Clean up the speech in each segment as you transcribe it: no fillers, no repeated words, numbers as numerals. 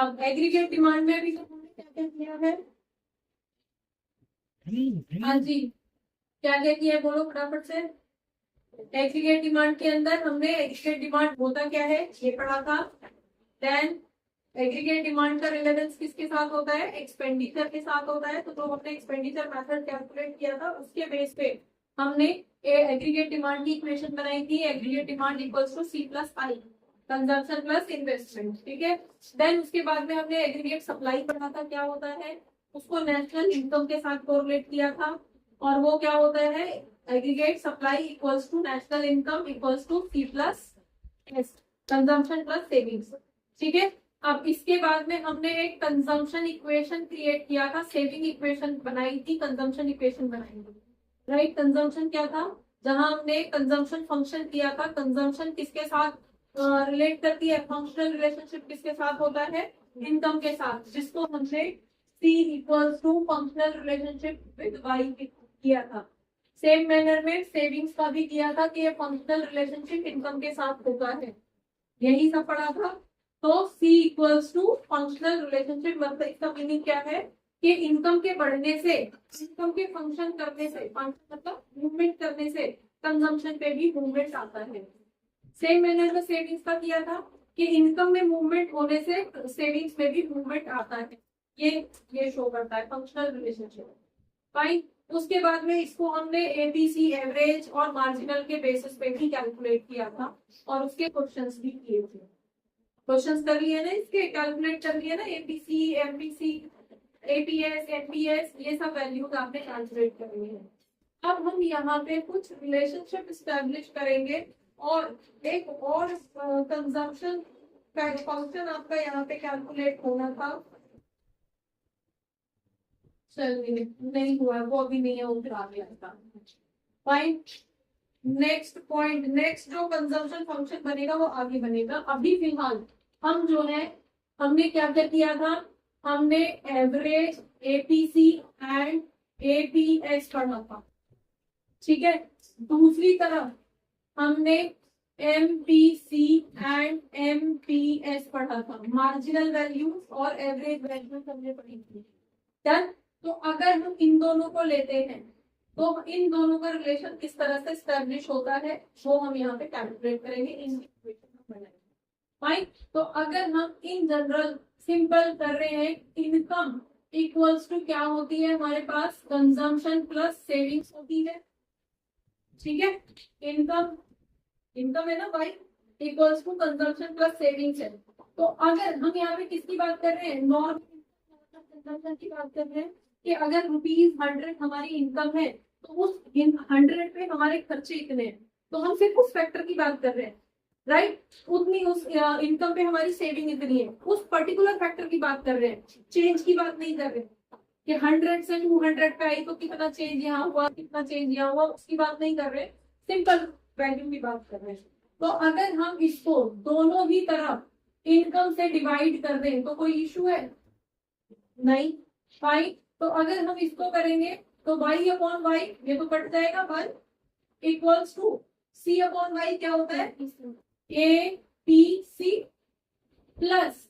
अब aggregate demand में भी हमने क्या क्या किया है? हाँ जी, क्या क्या किया है बोलो फटाफट से। एग्रीगेट डिमांड के अंदर हमने एग्रीगेट डिमांड होता क्या है ये पढ़ा था। देन एग्रीगेट डिमांड का रिलेवेंस किसके साथ होता है? एक्सपेंडिचर के साथ होता है। तो हमने एक्सपेंडिचर मेथड कैलकुलेट किया था, उसके बेस पे हमने एग्रीगेट डिमांड की इक्वेशन बनाई थी। Aggregate demand equals to C plus I, consumption plus investment, ठीक है। देन उसके बाद में हमने एग्रीगेट सप्लाई पढ़ा था, क्या होता है उसको नेशनल इनकम के साथ कोरिलेट किया था। और वो क्या होता है? Aggregate supply equals to national income equals to C plus S, consumption plus savings, ठीक है। अब इसके बाद में हमने एक कंजम्पशन इक्वेशन क्रिएट किया था, सेविंग इक्वेशन बनाई थी, कंजम्पशन इक्वेशन बनाई थी, राइट। कंजम्पशन क्या था? जहां हमने कंजम्पशन फंक्शन किया था। कंजम्पशन किसके साथ रिलेट करती है? फंक्शनल रिलेशनशिप किसके साथ होता है? इनकम के साथ, जिसको हमने C equals to functional relationship with Y किया था। सेम मैनर में सेविंग्स का भी किया था कि ये फंक्शनल रिलेशनशिप इनकम के साथ होता है, यही सब पढ़ा था। तो C equals to functional relationship, मतलब इसका मीनिंग क्या है कि इनकम के बढ़ने से, इनकम के फंक्शन करने से, फंक्शन मतलब मूवमेंट करने से कंजम्पशन पे भी मूवमेंट आता है। सेम मैनर में सेविंग्स का किया था कि इनकम में मूवमेंट होने से सेविंग्स में भी मूवमेंट आता है। ये शो करता है फंक्शनल रिलेशनशिप, फाइन। उसके बाद में इसको हमने एबीसी, एवरेज और मार्जिनल के बेसिस पे भी कैलकुलेट किया था, और उसके क्वेश्चंस भी किए थे। क्वेश्चंस कर लिए ना, इसके कैलकुलेट कर लिए ना, एबीसी, एमबीसी, एपीएस, एनपीएस, ये सब वैल्यूज आपने कैलकुलेट करनी है। अब हम यहाँ पे कुछ रिलेशनशिप स्टैब्लिश करेंगे, और एक और कंजम्पशन फंक्शन आपका यहाँ पे कैलकुलेट होना था। चलिए, नहीं हुआ वो, अभी नहीं है, वो फिर आगे आएगा, फाइन। नेक्स्ट पॉइंट, नेक्स्ट जो कंजम्पशन फंक्शन बनेगा वो आगे बनेगा। अभी फिलहाल हम जो है, हमने क्या क्या किया था? हमने एवरेज, एपीसी एंड एपीएस पढ़ा था, ठीक है। दूसरी तरफ हमने एमपीसी एंड एमपीएस पढ़ा था, मार्जिनल वैल्यूज और एवरेज वैल्यूज हमने पढ़ी थी। डन। तो अगर हम इन दोनों को लेते हैं तो इन दोनों का रिलेशन किस तरह से स्टैब्लिश होता है वो हम यहाँ पे कैलकुलेट करेंगे, इन इक्वेशन बनाएंगे, फाइन। तो अगर हम इन जनरल सिंपल कर रहे हैं, इनकम इक्वल्स टू क्या होती है हमारे पास? कंजम्पशन प्लस सेविंग्स होती है, ठीक है। इनकम, इनकम है ना भाई, equals to consumption plus savings है। तो अगर हम यहाँ पे किसकी बात कर रहे हैं? नॉर्मल कंजम्पशन की बात कर रहे हैं कि अगर ₹100 हमारी इनकम है, तो उस 100 पे हमारे खर्चे इतने हैं, तो हम सिर्फ उस फैक्टर की बात कर रहे हैं, राइट। उतनी उस इनकम पे हमारी सेविंग इतनी है, उस पर्टिकुलर फैक्टर की बात कर रहे हैं, चेंज की बात नहीं कर रहे कि 100 से 200 पे आई तो कितना चेंज यहाँ हुआ, कितना चेंज यहाँ हुआ, उसकी बात नहीं कर रहे, सिंपल वैल्यू की बात कर रहे हैं। तो अगर हम इसको दोनों ही तरफ इनकम से डिवाइड कर दें तो कोई इशू है? नहीं, फाइन। तो अगर हम इसको करेंगे तो वाई अपॉन वाई, ये तो कट जाएगा, 1 equals to C upon Y क्या होता है? A P C plus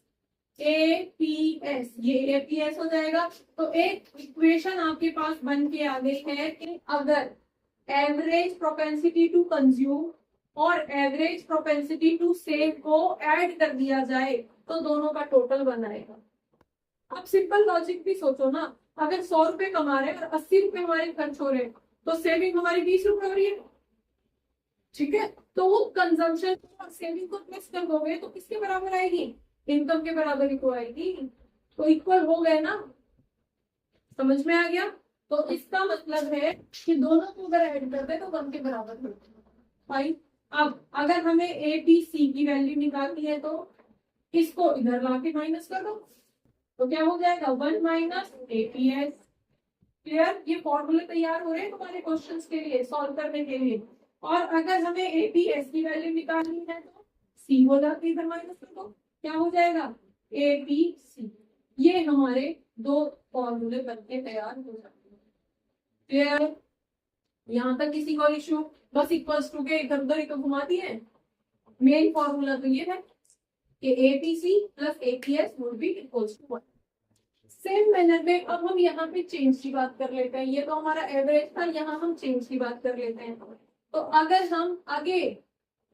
A P S, ये ए पी एस हो जाएगा। तो एक इक्वेशन आपके पास बन के आ गई है कि अगर एवरेज प्रोपेंसिटी टू कंज्यूम और एवरेज प्रोपेंसिटी टू सेव को ऐड कर दिया जाए तो दोनों का टोटल बनाएगा। अब सिंपल लॉजिक भी सोचो ना, अगर 100 रुपए कमा रहे हैं और 80 रुपए हमारे खर्च हो रहे हैं, तो सेविंग हमारी 20 रुपए हो रही है, ठीक है। तो वो कंजम्पशन और सेविंग को मिक्स कर दोगे तो किसके बराबर आएगी? इनकम के बराबर ही तो आएगी, तो इक्वल हो गए ना, समझ में आ गया। तो इसका मतलब है कि दोनों को अगर ऐड करते हैं तो 1 के बराबर होते हैं, फाइन। अब अगर हमें ए बी सी की वैल्यू निकालनी है तो इसको इधर लाके माइनस कर दो, तो क्या हो जाएगा? 1 माइनस एपीएस। क्लियर? ये फॉर्मूले तैयार हो रहे हैं तुम्हारे क्वेश्चंस के लिए, सॉल्व करने के लिए। और अगर हमें एपीएस की वैल्यू निकालनी है तो सी हो जाती है, इधर माइनस कर दो, क्या हो जाएगा? एपीसी। ये हमारे दो फॉर्मूले बनके तैयार हो जाते हैं। क्लियर? यहाँ तक किसी को इश्यू? बस इक्वल्स टू के इधर उधर ही तो घुमा दिए, मेन फॉर्मूला तो ये है, कि APC plus APS would be equals to 1। Same manner में अब हम यहाँ पे चेंज की बात कर लेते हैं। ये तो हमारा एवरेज था, यहाँ हम चेंज की बात कर लेते हैं। तो अगर हम आगे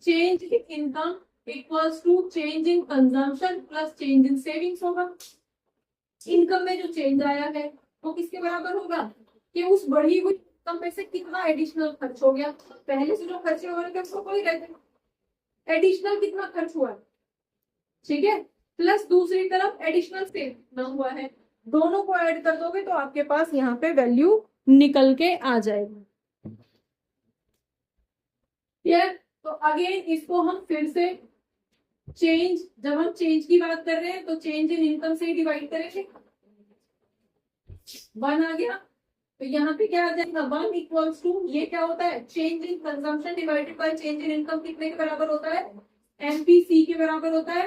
change in income equals to change in consumption plus change in savings होगा। इनकम में जो चेंज आया है वो किसके बराबर होगा कि उस बढ़ी हुई इनकम में से कितना एडिशनल खर्च हो गया। पहले से जो खर्चे हो रहे थे उसको कोई रहते, एडिशनल कितना खर्च हुआ है, ठीक है, प्लस दूसरी तरफ एडिशनल सेव ना हुआ है। दोनों को ऐड कर दोगे तो आपके पास यहाँ पे वैल्यू निकल के आ जाएगी। क्लियर? तो अगेन इसको हम फिर से चेंज, जब हम चेंज की बात कर रहे हैं तो चेंज इन इनकम से ही डिवाइड करेंगे। 1 आ गया तो यहाँ पे क्या आ जाएगा 1 इक्वल्स टू, ये क्या होता है change in consumption divided by change in income, कितने के बराबर होता है एमपीसी के बराबर होता है।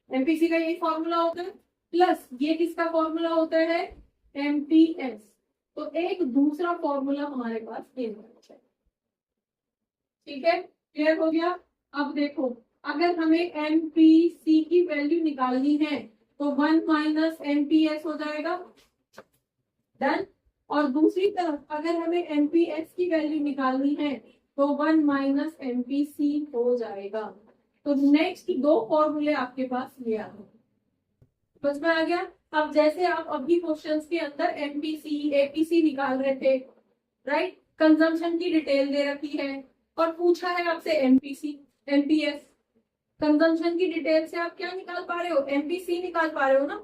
एमपीसी का यही फॉर्मूला होता है, प्लस ये किसका फॉर्मूला होता है एमपीएस। तो एक दूसरा फॉर्मूला हमारे पास ये होता है। ठीक है, क्लियर हो गया? अब देखो अगर हमें एमपीसी की वैल्यू निकालनी है तो 1 माइनस एमपीएस हो जाएगा, डन। और दूसरी तरफ अगर हमें एमपीएस की वैल्यू निकालनी है तो 1 माइनस एमपीसी हो जाएगा। तो नेक्स्ट दो फॉर्मूले आपके पास ये आ गए, समझ में आ गया? अब जैसे आप अभी क्वेश्चंस के अंदर एमपीसी एपीसी निकाल रहे थे, राइट, कंजम्पशन की डिटेल दे रखी है और पूछा है आपसे एमपीसी एमपीएस। कंजम्पशन की डिटेल से आप क्या निकाल पा रहे हो एमपीसी निकाल पा रहे हो ना।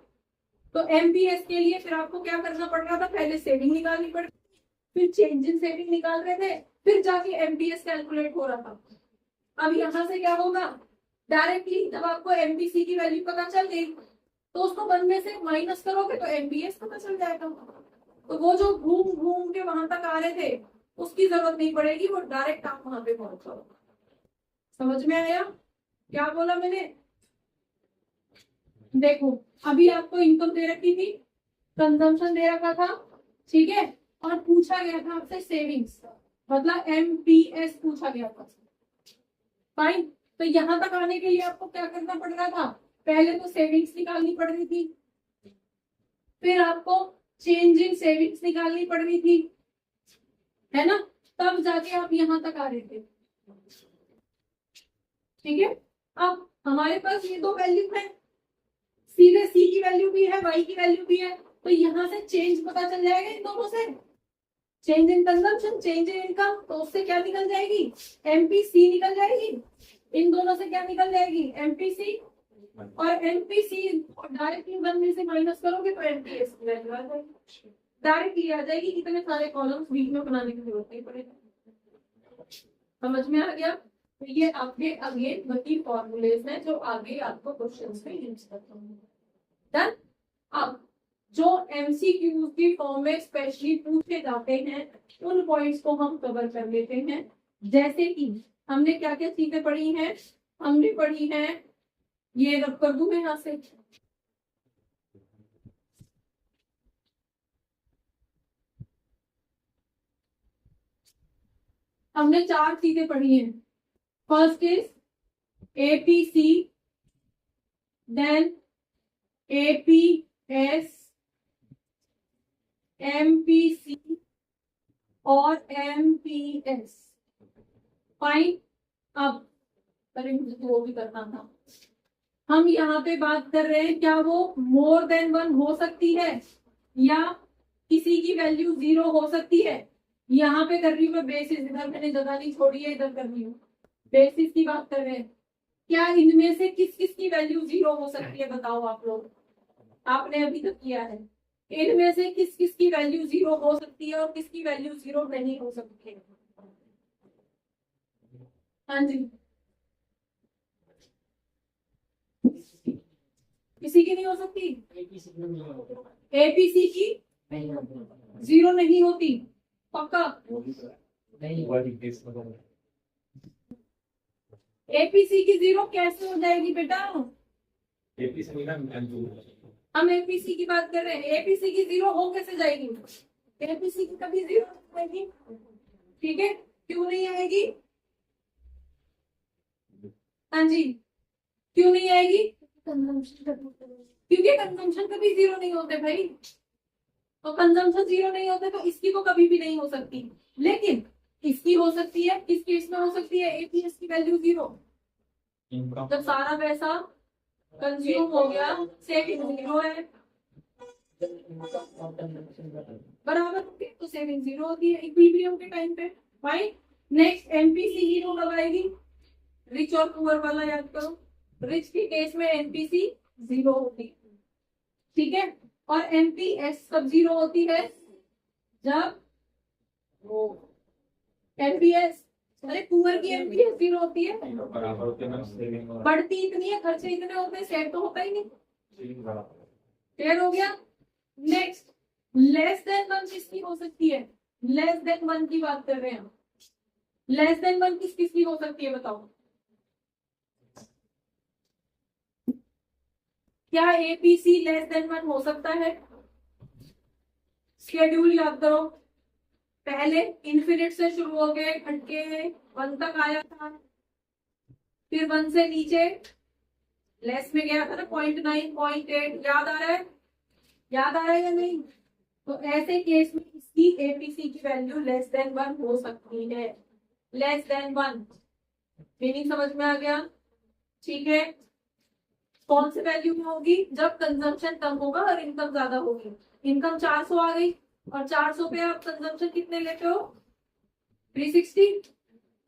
तो एमपीएस के लिए फिर आपको क्या करना पड़ रहा था, पहले सेविंग निकालनी पड़, फिर चेंज इन सेविंग निकाल रहे थे, फिर जाके एमपीएस कैलकुलेट हो रहा था। अब यहाँ से क्या होगा, डायरेक्टली जब आपको एमपीसी की वैल्यू पता चल गई तो उसको 1 में से माइनस करोगे तो एमपीएस पता चल जाएगा। तो वो जो घूम घूम के वहां तक आ रहे थे उसकी जरूरत नहीं पड़ेगी, वो डायरेक्ट आप वहां पे पहुंच जाओगे। समझ में आया क्या बोला मैंने? देखो अभी आपको इनकम दे रखी थी, कंजम्पशन दे रखा था, ठीक है, और पूछा गया था आपसे सेविंग्स, मतलब एमपीएस पूछा गया था, फाइन। तो यहां तक आने के लिए आपको क्या करना पड़ रहा था, पहले तो सेविंग्स निकालनी पड़ रही थी, फिर आपको चेंज इन सेविंग्स निकालनी पड़ रही थी, है ना, तब जाके आप यहां तक आ रहे थे। ठीक है, अब हमारे पास ये दो वैल्यू है, सीधे सी की वैल्यू भी है वाई की वैल्यू भी है, तो यहां से चेंज पता चल जाएगा इन दोनों से, change in consumption change in income, तो उससे क्या निकल जाएगी एमपीसी निकल जाएगी। इन दोनों से क्या निकल जाएगी एमपीसी, और एमपीसी डायरेक्टली 1 में से माइनस करोगे तो एमपीएस की वैल्यू आ जाएगी, डायरेक्टली आ जाएगी। इतने सारे कॉलम्स बीच में बनाने की जरूरत नहीं पड़ेगी। समझ में आ गया? तो ये आपके आगे वही फॉर्मूलेज हैं जो आगे आपको क्वेश्चंस में यूज करते हैं। डन। अब जो एमसीक्यूज की फॉर्म में स्पेशली पूछे जाते हैं उन पॉइंट्स को हम कवर कर लेते हैं। जैसे कि हमने क्या क्या चीजें पढ़ी हैं, हमने पढ़ी हैं, ये रब कर दूं मैं यहाँ से, हमने 4 चीजें पढ़ी हैं। First is APC, then APS, MPC और एमपीएस, फाइन। अब अरे मुझे तो वो भी करना था, हम यहाँ पे बात कर रहे हैं क्या वो मोर देन 1 हो सकती है या किसी की वैल्यू 0 हो सकती है। यहाँ पे कर रही हूँ मैं बेसिस, इधर मैंने जगह नहीं छोड़ी है, इधर कर रही हूँ बेसिस की बात कर रहे हैं। क्या इनमें से किस किस की वैल्यू 0 हो सकती है बताओ आप लोग, आपने अभी तक किया है, इनमें से किस किस की वैल्यू 0 हो सकती है और किसकी वैल्यू 0 नहीं हो सकती है। हाँ जी, किसी की नहीं हो सकती, एपीसी की 0 नहीं होती, पक्का? एपीसी की 0 कैसे हो जाएगी बेटा? हम एपीसी की बात कर रहे हैं, एपीसी की 0 हो कैसे जाएगी? एपीसी की कभी 0 नहीं आएगी, ठीक है, क्यों नहीं आएगी? हाँ जी, क्यों नहीं आएगी? क्योंकि कंजम्पशन कभी जीरो नहीं होते भाई, तो कंजम्पशन जीरो नहीं होते तो इसकी तो कभी भी नहीं हो सकती, लेकिन इसकी हो सकती है। किस केस में हो सकती है? एपीएस की वैल्यू जीरो, जब सारा पैसा कंज्यूम हो गया, सेविंग जीरो है, बराबर होती है, तो सेविंग जीरो होती है इक्विलिब्रियम के टाइम पे। भाई नेक्स्ट एमपीसी जीरो कब आएगी? रिच और पुअर वाला याद करो, रिच के केस में एमपीसी जीरो होती है, ठीक है, और एमपीएस कब जीरो होती है? जब एमपीएस, अरे पुअर की एमपीएस जीरो होती है, बढ़ती इतनी है, खर्चे इतने होते हैं, सेव तो होता ही नहीं। क्लियर हो गया? नेक्स्ट लेस देन वन किसकी हो सकती है? लेस देन वन की बात कर रहे हैं, लेस देन वन किसकी हो सकती है बताओ? क्या एपीसी लेस देन वन हो सकता है? शेड्यूल याद करो, पहले इन्फिनिट से शुरू हो गए, घटके वन तक आया था, फिर वन से नीचे लेस में गया था ना, 0.9 0.8, याद आ रहा है? याद आ रहा है या नहीं? तो ऐसे केस में इसकी एपीसी की वैल्यू लेस देन वन हो सकती है, लेस देन वन। मीनिंग समझ में आ गया? ठीक है, कौन सी वैल्यू में होगी? जब कंजम्पशन कम होगा और इनकम ज्यादा होगी। इनकम 400 आ गई और 400 पे आप कंजम्पशन कितने लेते हो? 360,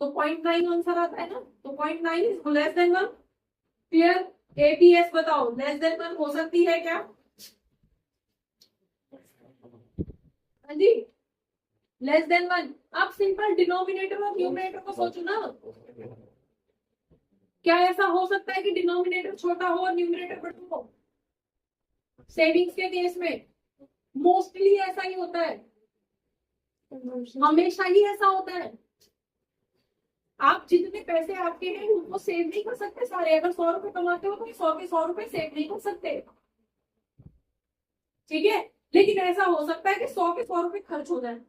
तो 0.9 आंसर आता है ना, तो 0.9 is less than one. Clear? APS बताओ लेस देन वन हो सकती है क्या? हाँ जी, लेस देन वन। आप सिंपल डिनोमिनेटर और न्यूमरेटर को सोचो ना, क्या ऐसा हो सकता है कि डिनोमिनेटर छोटा हो और न्यूमरेटर बड़ा हो? सेविंग्स के केस में मोस्टली ऐसा ही होता है, हमेशा ही ऐसा होता है। आप जितने पैसे आपके हैं उनको सेव नहीं कर सकते सारे, अगर 100 रुपए कमाते हो तो 100 के 100 रुपए सेव नहीं कर सकते, ठीक है, लेकिन ऐसा हो सकता है कि 100 के 100 रुपए खर्च हो जाए,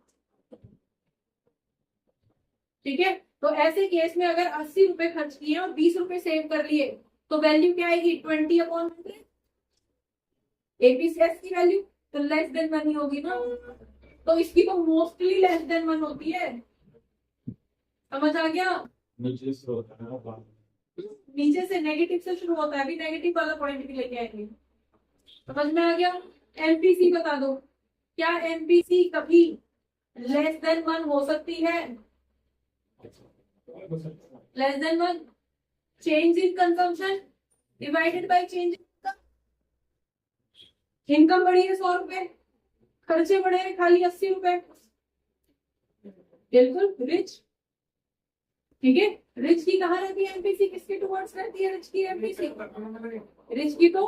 ठीक है। तो ऐसे केस में अगर 80 रुपए खर्च किए और 20 रुपए सेव कर लिए तो वैल्यू क्या आएगी? 20/100। एपीसीएस की वैल्यू तो लेस देन वन ही होगी ना, तो इसकी तो मोस्टली लेस देन वन होती है। समझ आ गया? नीचे से होता है ना, नीचे से नेगेटिव से शुरू होता है, अभी नेगेटिव वाला पॉइंट भी लेके आएंगे। समझ में आ गया? एमपीसी बता दो, क्या एमपीसी कभी लेस देन वन हो सकती है? Less than one. Change in consumption divided by change in income बढ़ी है 100 रुपए, खर्चे बढ़े हैं खाली 80 रुपए, बिल्कुल रिच, ठीक है। रिच की कहाँ रहती है एमपीसी? किसके टुवर्ड्स रहती है रिच की एमपीसी? रिच की तो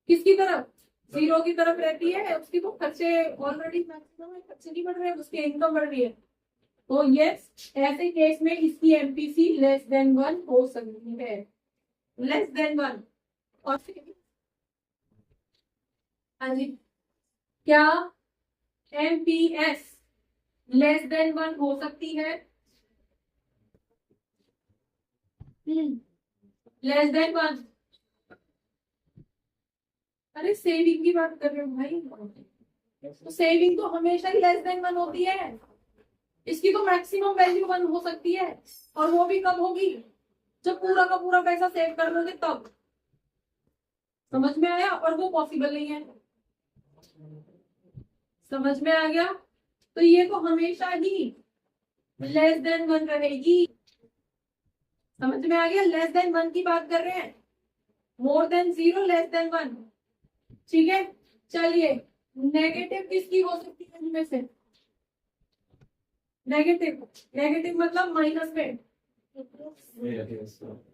किसकी तरफ? जीरो की तरफ रहती है, उसकी तो खर्चे ऑलरेडी मैक्सिमम है, खर्चे नहीं बढ़ रहे हैं, उसकी इनकम बढ़ रही है। तो यस, ऐसे केस में इसकी एमपीसी लेस देन वन हो सकती है, लेस देन वन। और फिर हाँ जी, क्या एमपीएस लेस देन वन हो सकती है? Less than one. अरे सेविंग की बात कर रहे हो भाई, तो सेविंग तो हमेशा ही लेस देन वन होती है, इसकी तो मैक्सिमम वैल्यू वन हो सकती है, और वो भी कब होगी? जब पूरा का पूरा पैसा सेव कर लोगे तब। समझ में आया? और वो पॉसिबल नहीं है। समझ में आ गया? तो ये तो हमेशा ही लेस देन वन रहेगी। समझ में आ गया? लेस देन वन की बात कर रहे हैं, more than zero, less than one, ठीक है। चलिए, नेगेटिव किसकी हो सकती है इनमें से? नेगेटिव, नेगेटिव मतलब माइनस में,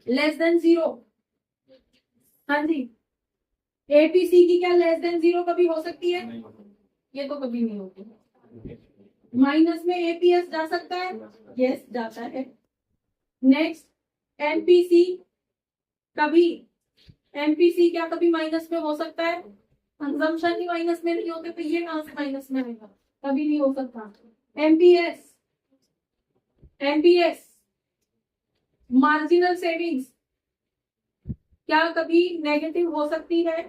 लेस देन जीरो। हाँ जी, एपीसी की क्या लेस देन जीरो कभी हो सकती है? ये तो कभी नहीं होती। माइनस में एपीएस जा सकता है? यस जाता है। नेक्स्ट, एमपीसी कभी, एमपीसी क्या कभी माइनस में हो सकता है? कंजम्पशन ही माइनस में नहीं होते तो ये कहां से माइनस में आएगा? कभी नहीं हो सकता। एमपीएस, एमपीएस मार्जिनल सेविंग्स, क्या कभी नेगेटिव हो सकती है?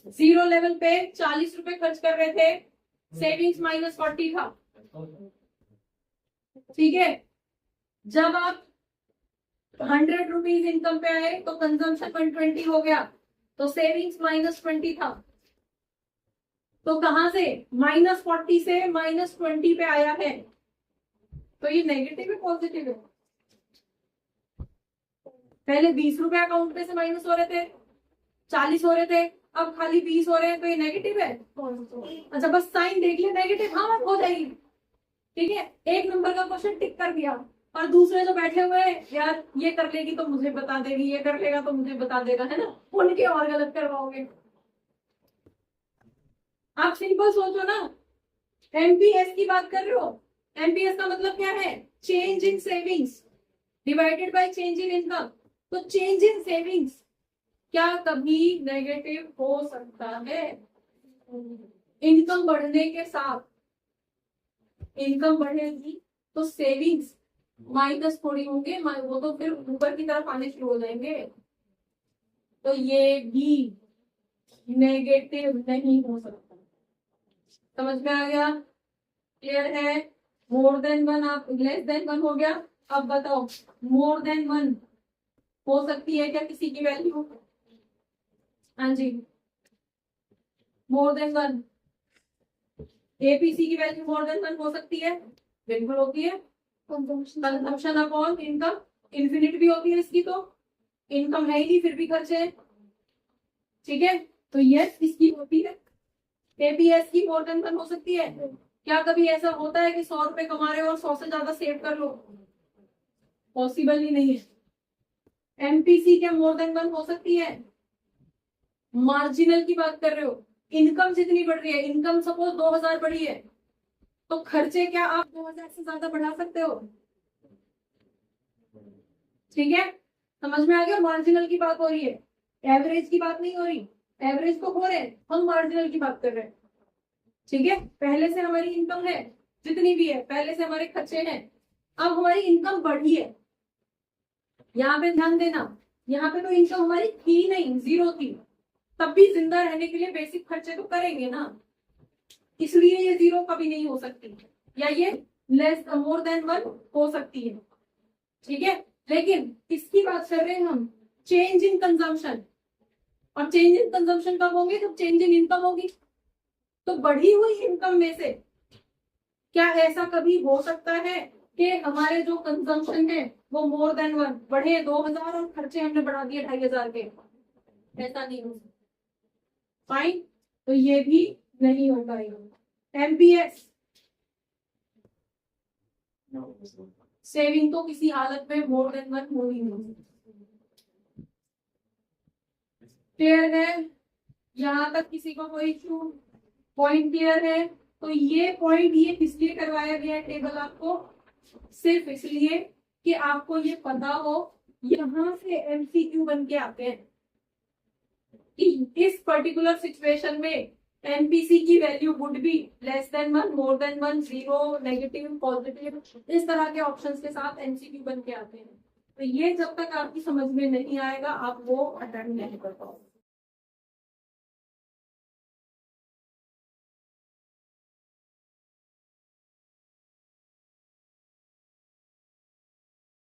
जीरो लेवल पे 40 रुपए खर्च कर रहे थे, सेविंग्स -40 था, ठीक है। जब आप 100 रुपीज इनकम पे आए तो कंजम्पशन 120 हो गया, तो सेविंग्स -20 था। तो कहां से -40 से -20 पे आया है? तो ये नेगेटिव है पॉजिटिव है? पहले 20 रुपए अकाउंट पे से माइनस हो रहे थे, 40 हो रहे थे, अब खाली 20 हो रहे हैं, तो ये नेगेटिव है? अच्छा बस साइन देख लिया नेगेटिव, हाँ हो जाएगी, ठीक है। एक नंबर का क्वेश्चन टिक कर दिया, और दूसरे जो बैठे हुए हैं, यार ये कर लेगी तो मुझे बता देगी, ये कर लेगा तो मुझे बता देगा, है ना, उनके और गलत करवाओगे। आप सिंपल सोचो ना, एमपीएस की बात कर रहे हो, एमपीएस का मतलब क्या है? Change in savings divided by change in income. तो चेंज इन सेविंग्स क्या कभी नेगेटिव हो सकता है? इनकम बढ़ने के साथ, इनकम बढ़ेगी तो सेविंग्स माइनस थोड़ी होंगे, वो तो फिर ऊपर की तरफ आने शुरू हो जाएंगे, तो ये भी नेगेटिव नहीं हो सकता। समझ में आ गया? क्लियर है? मोर देन वन, आप लेस देन वन हो गया। अब बताओ, मोर देन वन हो सकती है क्या किसी की वैल्यू? हाँ जी, मोर देन वन, एपीसी की वैल्यू मोर देन वन हो सकती है? बिल्कुल होती है। कंजम्पशन अपॉन इनकम इन्फिनिट भी होती है इसकी, तो इनकम है ही नहीं फिर भी खर्चे है, ठीक है। तो यस इसकी होती है। एपीएस की मोर देन वन हो सकती है? क्या कभी ऐसा होता है कि 100 रुपए कमा रहे हो और 100 से ज्यादा सेव कर लो? पॉसिबल ही नहीं है। एमपीसी क्या मोर देन वन हो सकती है? मार्जिनल की बात कर रहे हो, इनकम जितनी बढ़ रही है, इनकम सपोज 2000 बढ़ी है, तो खर्चे क्या आप 2000 से ज्यादा बढ़ा सकते हो? ठीक है, समझ में आ गया? मार्जिनल की बात हो रही है, एवरेज की बात नहीं हो रही। एवरेज तो हो रहे हैं, हम मार्जिनल की बात कर रहे हैं, ठीक है। पहले से हमारी इनकम है जितनी भी है, पहले से हमारे खर्चे हैं, अब हमारी इनकम बढ़ी है। यहाँ पे ध्यान देना, यहाँ पे तो इनकम हमारी थी नहीं, जीरो थी, तब भी जिंदा रहने के लिए बेसिक खर्चे तो करेंगे ना, इसलिए ये जीरो कभी नहीं हो सकती, या ये लेस मोर देन वन हो सकती है, ठीक है। लेकिन इसकी बात कर रहे हैं हम चेंज इन कंजम्पशन, और चेंज इन कंजम्पशन कब होंगे? जब चेंज इन इनकम होगी। तो बढ़ी हुई इनकम में से क्या ऐसा कभी हो सकता है कि हमारे जो कंजम्पशन है वो मोर देन वन बढ़े 2000 और खर्चे हमने बढ़ा दिए 2500 के? ऐसा नहीं हो सकता। फाइन, तो ये भी नहीं हो पाएगा। एमपीएस सेविंग तो किसी हालत में मोर देन वन हो ही नहीं। क्लियर है? यहाँ तक किसी को कोई इशू? पॉइंट क्लियर है? तो ये पॉइंट ये इसलिए करवाया गया है टेबल आपको, सिर्फ इसलिए कि आपको ये पता हो यहाँ से एमसीक्यू बन के आते हैं इस पर्टिकुलर सिचुएशन में एनपीसी की value would be less than one, more than one, zero, negative, positive, इस तरह के ऑप्शंस के साथ एमसीक्यू बन के आते हैं। तो ये जब तक आपकी समझ में नहीं आएगा आप वो अटेम्प्ट नहीं कर पाओगे।